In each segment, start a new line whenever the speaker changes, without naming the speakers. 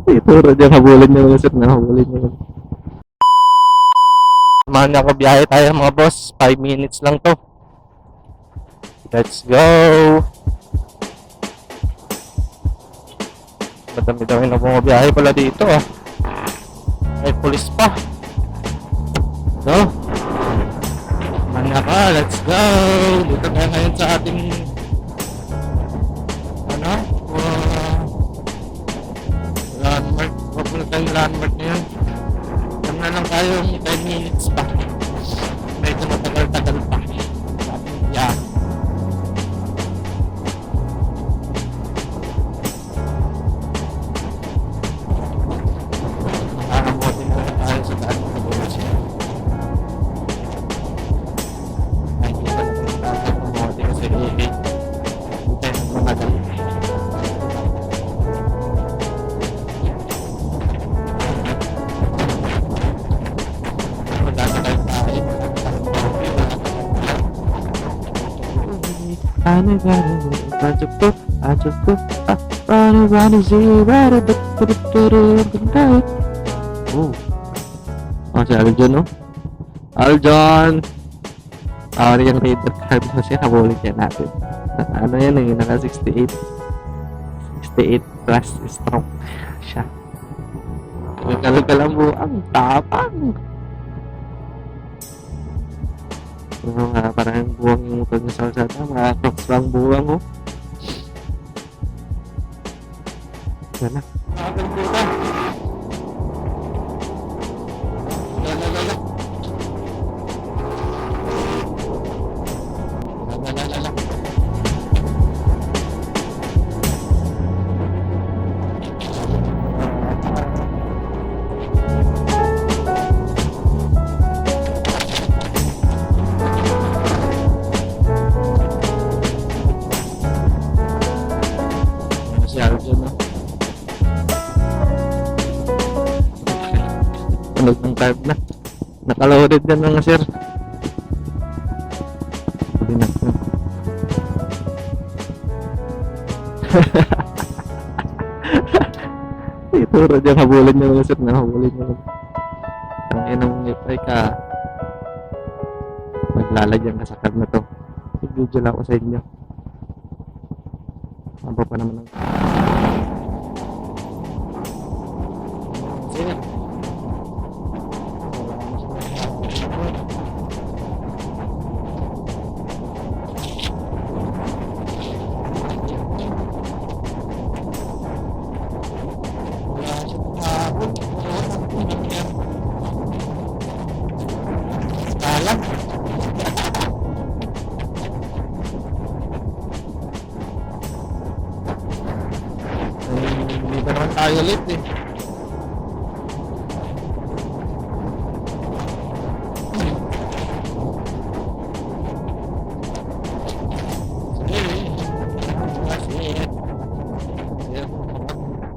Ituro niya, habulin niya mga sir na habulin niya. Samahan niya ako, biyahe tayo mga boss. 5 minutes lang to. Let's go! Madami-dami na bumabiyahe pala dito ah. May pulis pa. So, manya ka, let's go! Dito tayo ngayon sa ating landmark. Papunta tayong landmark na yun. Tama lang tayo 10 minutes pa. Medyo matagal-tagal pa sa ating biyahe. Nakakamotin na lang tayo sa daan ng bulas yun. Ay, hindi pa natin nakakamotin kasi hindi tayo matagal. Oh, si Aljon, no? Aljon! Ano yung radar card mo siya? Habulin siya natin. Ano yan eh? Naka 68. 68 plus stroke siya. Kalagalang buang tapang. Parang buwang yung motor niya sa kalsada. Mga crocs lang buwang, oh. Yan na. Nakakagbuta. Lalalala. Lalalala. Si Aljon, no? Tunog ng card na. Nakaloaded na mga sir. Hindi na. Ituro niya, habulin niya mga sir na habulin niya. Ang inong ngipay ka. Maglalagyan ka sa card na to. I-video lang ako sa inyo. Aba pa naman ang... Sige. Alam. Hindi pa naman tayo late eh.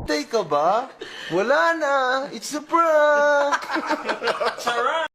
Take ka ba? Wala na. It's a prank.